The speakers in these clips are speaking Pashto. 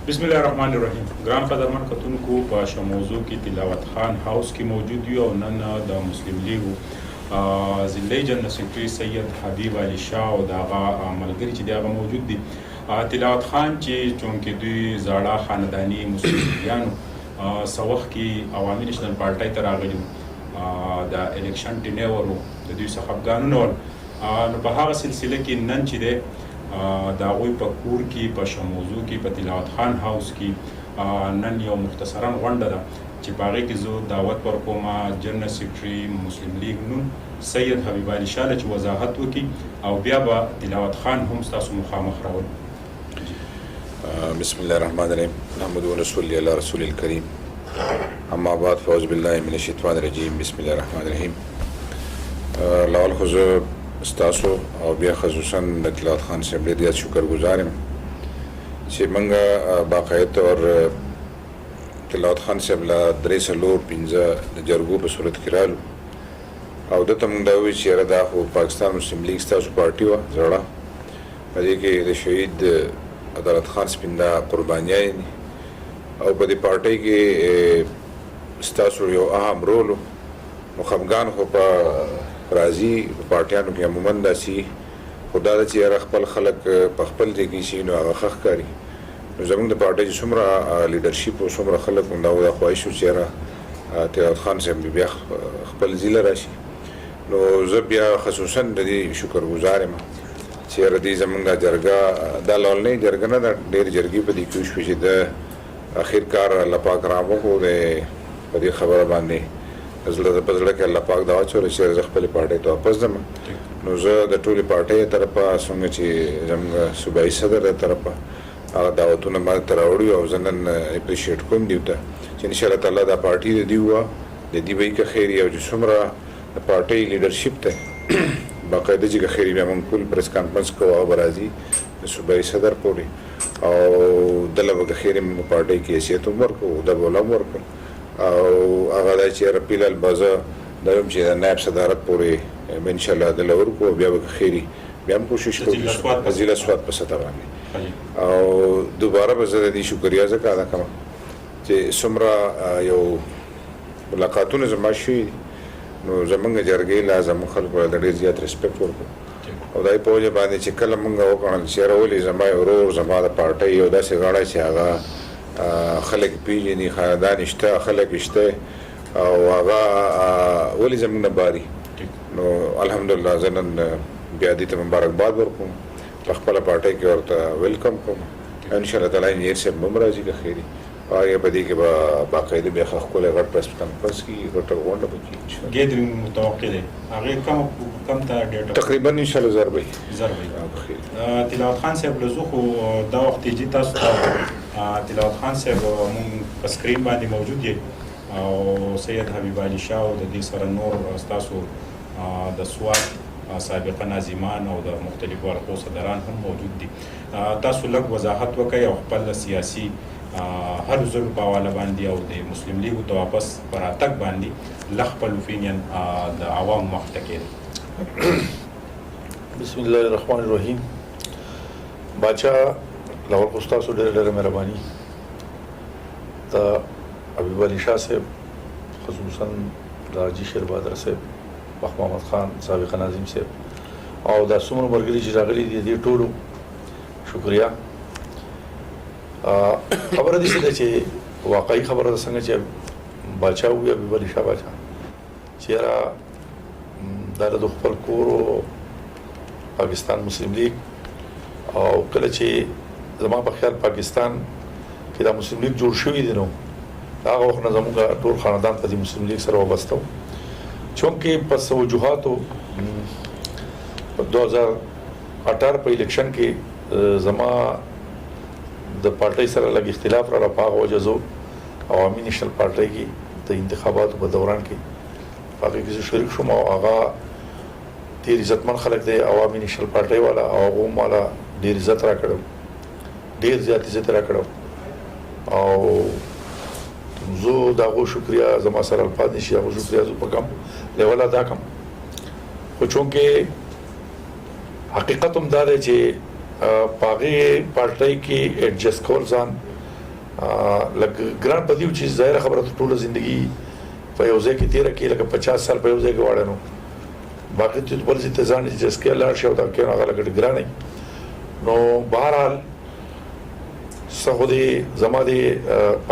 بسم الله الرحمن الرحیم. ګران قدرمن کتونکو په شموزو کې تلاوت خان هاوس کې موجود یو او نن د مسلم لیګ ضلعي جنرال سیکرټري سید حبیب علي شاه او دغه ملګري چې دغه موجود دي. تلاوت خان چې چونکې دوی زاړه خانداني مسلمانانو سوخ کې عوامي نېشنل پارټۍ ته راغلي د الیکشن ټینیور د دوی څخه افغانونه ول نو په هغه سلسله کې نن چې دی د هغوی په کور کې په شموزو کې په تلاوت خان هاوس کې نن یو مختصرا غونډه ده چې په هغې کې زه دعوت ورکوم جنرال سیکرټري مسلم لیګ نون سید حبیب علي شاه چې وضاحت وکړي او بیا به تلاوت خان هم ستاسو مخامخ راول. بسم الله الرحمن الرحیم. نحمده ونصلي علی رسول الکریم. اما بعد فاعوذ بالله من الشیطان الرجیم. بسم الله الرحمن الرحیم. لاول خو زه ستاسو او بیا خصوصا د تلاوت خان صاحب ډېر زیات شکرګزار یم چې موږ باقاعده طور تلاوت خان صاحب له 3-4-5 د جرګو په صورت کې رالو او دته موږ دا وویل چې یاره دا خو پاکستان مسلم لیګ ستاسو پارټي وه زړه، په دې کې د شهید عدالت خان سپین دا قربانیان دي او په دې پارټۍ کې ستاسو یو اهم رول و. نو خفګان خو په راځي په پارټیانو کې عموما داسې خو دا ده چې یاره خپل خلک په خپل ځای کې شي نو هغه ښه ښکاري. نو زموږ د پارټۍ چې څومره لیډرشپ او څومره خلک دا خواهش و چې یاره تلاوت خان صاحب بیا خپل ځای له راشي. نو زه بیا خصوصا د دې شکرګزار یم چې یاره دې زموږ دا جرګه دا لومړنۍ جرګه نه ده، ډېرې جرګې په دې کې وشوې چې د اخر کار الله پاک راوغو د په دې خبره باندې زړه په زړه کې الله پاک دا واچولی چې زه خپلې پارټۍ ته واپس ځم. نو زه د ټولې پارټۍ طرفه څنګه چې زموږ صوبایي صدر د طرفه هغه دعوتونه ما ته راوړي او زه نن اپریشیټ کوم دیو ته چې انشاءالله تعالی دا پارټي د دوی وه د دې به یې که خیر وي او چې څومره د پارټۍ لیډرشپ ته باقاعده چې که خیر وي موږ ټول پریس کانفرنس کوو هغه به راځي د صوبایي صدر پورې او دله به که خیر وي موږ پارټۍ کې حیثیت هم ورکړو ده به هم ورکړو او هغه دا چې یاره فلحال به زه دا وایم چې د نایب صدارت پورې به انشاءالله دله ورکړو بیا به که خیر وي بیا هم کوشش کوو د ضلع سوات په سطح باندې او دوباره به زه د دې شکریا ځکه ادا کوم چې څومره یو ملاقاتونه زما شوي نو زموږ جرګې لا زموږ خلکو له ډېر زیات ریسپیکټ ورکړو او دا یې په وجه باندې چې کله موږ وکړل چې یاره ولې زما یو ورور زما د پارټۍ یو داسې غاړه چې هغه خلک پیژني، خاندان شته، خلک شته او هغه ولې زموږ نه باري. نو الحمدلله زه نن بیا دې ته مبارکباد ورکوم، په خپله پارټۍ کې ورته ویلکم کوم. انشاءالله تعالی انجینیر صاحب هم راځي که خیر وي او هغې په دې کې به باقاعده بیا ښه ښکلی غټ پریس کانفرنس کېږي، غټه غونډه به کېږي. ګیدرینګ متوقع دی هغې کم ته ډېټه تقریبا انشاءالله زر به وي. تلاوت خان صاحب له زه خو دا وخت یې تاسو ته تلاوت خان صاحب مونږ په سکرین باندې موجود یې او سید حبیب علي شاه او د دې سره نور ستاسو د سوات سابقه ناظمان او د مختلفو حلقو صدران هم موجود دي. تاسو لږ وضاحت وکړئ او خپل سیاسي هر ځل په حواله باندې او د مسلم لیګ ته واپس په راتګ باندې لږ خپل اوپینین د عوامو مخ ته کېږي. بسم الله الرحمن الرحیم. باچا لاول خو ستاسو ډېره مهرباني د حبیب علي شاه صاحب خصوصا د حاجي شیر بهادر صاحب، بخ محمد خان سابقه ناظم صاحب او دا څومره ملګري چې راغلي دي دې ټولو شکریا. خبره داسې ده چې واقعي خبره ده څنګه چې باچا ووایي حبیب علي شاه باچا چې یاره دا د خپل کور او پاکستان مسلم لیګ او کله چې زما په خیال پاکستان کې دا مسلم لیګ جوړ شوی دی نو هغه وخت نه زموږ ټول خاندان په دې مسلم لیګ سره وابسته و چونکې په توجهاتو په 2018 په الیکشن کې زما د پارټۍ سره لږ اختلاف را په هغه وجه زه عوامي نېشنل پارټۍ کې د انتخاباتو په دوران کې په هغې کې زه شریک شوم او هغه ډېر عزتمن خلک دی عوامي نېشنل پارټۍ والا او هغو ماله ډېر عزت را کړی، ډېر زیات عزت را کړی او زه د هغو شکریا زما سره الفاظ نشي هغو شکریا زه په کم لیول ادا کړم. خو چونکې حقیقت هم دا دی چې په هغې پارټۍ کې ایډجسټ کول ځان لکه ګران بدیو چې ظاهر خبره ټول ژوندۍ په یو ځای کې تیر کې لکه 50 سال په یو ځای کې واړنو باقي ته بل څه ته ځان چې سکه لا شو دا کې هغه لګړ ګرانې نو بهرحال سعودي زمادي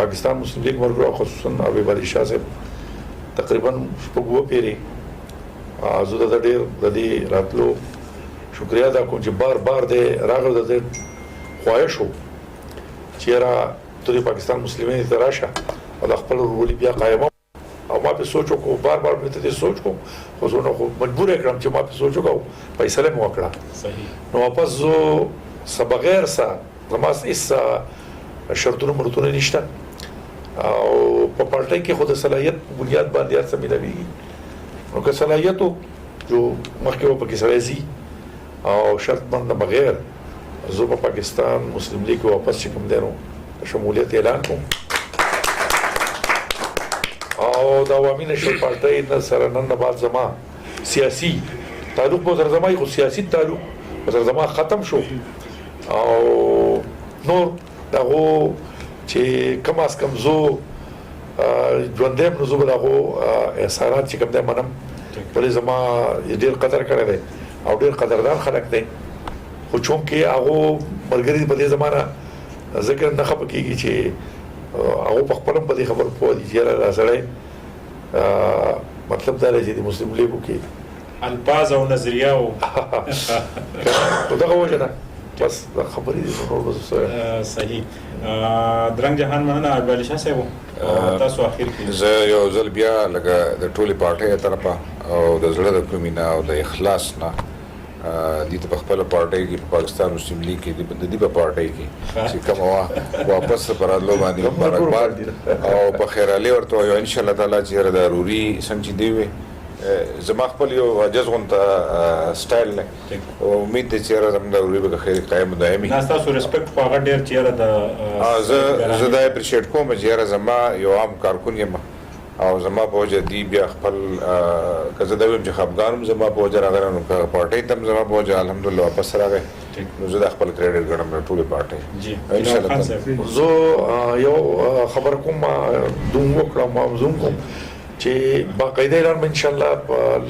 پاکستان مسلم لیگ مرګو خصوصا ابي بادي شاه صاحب تقریبا شپږو پیری زه د ډېر د دې راتلو شکریا ادا کوم چې بار بار د راغلو د خواهش وو چې را ټول پاکستان مسلمانې تراشه او خپل ورولي بیا قائمه او ما په سوچو کو بار بار په دې سوچ کو خو زه نو مجبور کړم چې ما په سوچو کو فیصله مو وکړه صحیح نو واپس زه سبغیر سا زماس اس شرطونو مرتونه نشته او په پارټي کې خود صلاحيت بنیاد باندې هر څه ملوي نو که صلاحيتو جو مخکې په کې سړی او شرط باندې بغیر زه په پاکستان مسلم لیگ واپس کوم دینو شمولیت اعلان کوم او د عوامي نشل پارټي د سره نن بعد زما سیاسي تعلق په سره زما یو سیاسي تعلق په سره زما ختم شو او نور دغه چې کم از کم زو ژوندم نو زو دغه احسانات چې کوم د منم ولې زما ډیر قدر کړی دی او ډیر قدردان خلک دی خو چون کې هغه مرګري په دې زمانہ ذکر نه خپ کیږي چې هغه په خپل په دې خبر پوه دي چې راځي مطلب دا دی چې مسلم لیګو کې الفاظ او نظریه او دغه وجه ده بس دا خبرې دي نور بس صحیح درنګ جهان مننه ابي شاه صاحب تاسو اخر کې زه یو ځل بیا لکه د ټولې پارټۍ طرفه او د زړه د کومینه او د اخلاص نه دي په خپل پارټۍ کې په پاکستان مسلم لیگ کې د دې په پارټۍ کې چې کوم واپس پرادلو باندې مبارکباد او په خیر علي ورته یو ان شاء الله تعالی چې ضروري څنګه دی وي زما خپل یو عجز غونته سټایل نه او امید دې چې زموږ ضروري به خیر قائم دایمي تاسو ریسپیکټ په هغه ډیر چې د زه دا اپریشیټ کوم چې زما یو عام کارکون یم او زما په وجه دی بیا خپل کزه دا ویم چې خپګانم زما په وجه راغلی نو پارټۍ تم زما په وجه الحمدلله واپس راغی نو زه د خپل کریډټ ګڼم ټولې پارټۍ جی ان شاء الله زه یو خبر کوم دوم وکړم زوم کوم چې باقاعده اعلان ان شاء الله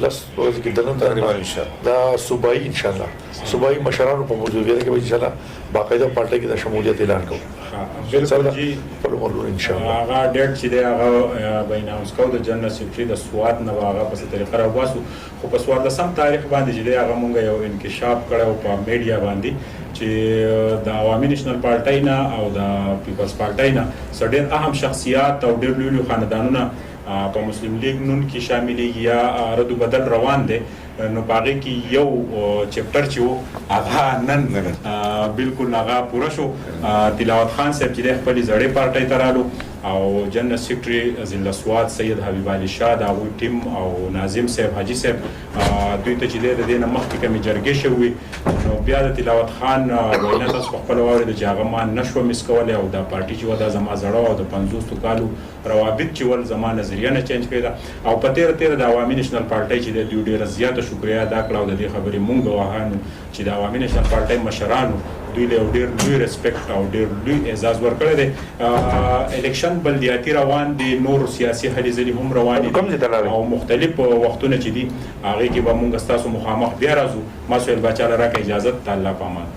لس ورځې کې دنه تقریبا ان شاء الله دا صوبایي ان شاء الله صوبایي مشرانو په موجودګۍ کې ان شاء الله باقاعده پارټۍ کې د شمولیت اعلان کوو بالکل جی په لور ان شاء الله هغه ډېر چې دی هغه بین اوس کو د جنرال سیکریټری د سواد نه هغه په طریقه راوباسو خو په سواد سم تاریخ باندې چې دی هغه مونږ یو انکشاف کړو په میډیا باندې چې د عوامي نېشنل پارټۍ نه او د پیپلز پارټۍ نه ډېر اهم شخصیات او ډېر لوی خاندانونه په مسلم لیگ نون کې شاملېږي یا رد و بدل روان دي نو باغې کې یو چپټر چې وو هغه نن بالکل هغه پوره شو تلاوت خان صاحب چې د خپل زړې پارټۍ ترالو او جنرال سیکریټری ضلع سواد سید حبیب علي شاه دا و ټیم او ناظم صاحب حاجی صاحب دوی ته چې د دې نه مخکې کمی جرګې شوې نو بیا د تلاوت خان وینا تاسو خپل واره د جاغما نشو مسکول او د پارټي چې ودا زما زړه او د 50 کالو روابط چې ول زما نظریه نه چینج کړه او په تیر د عوامي نېشنل پارټي چې د ډیره زیاته شکریا ادا کړو د دې خبرې مونږ وهانو چې د عوامي نېشنل پارټي مشرانو دوی له ډیر لوی ریسپیکټ او ډیر لوی اعزاز ورکړی دی الیکشن بلدیاتي روان دي نور سیاسي هلې ځلې هم روان دي او مختلف وختونه چې دي هغه کې به مونږ تاسو مخامخ بیا راځو ما سویل بچا لره کې اجازه تعالی پامان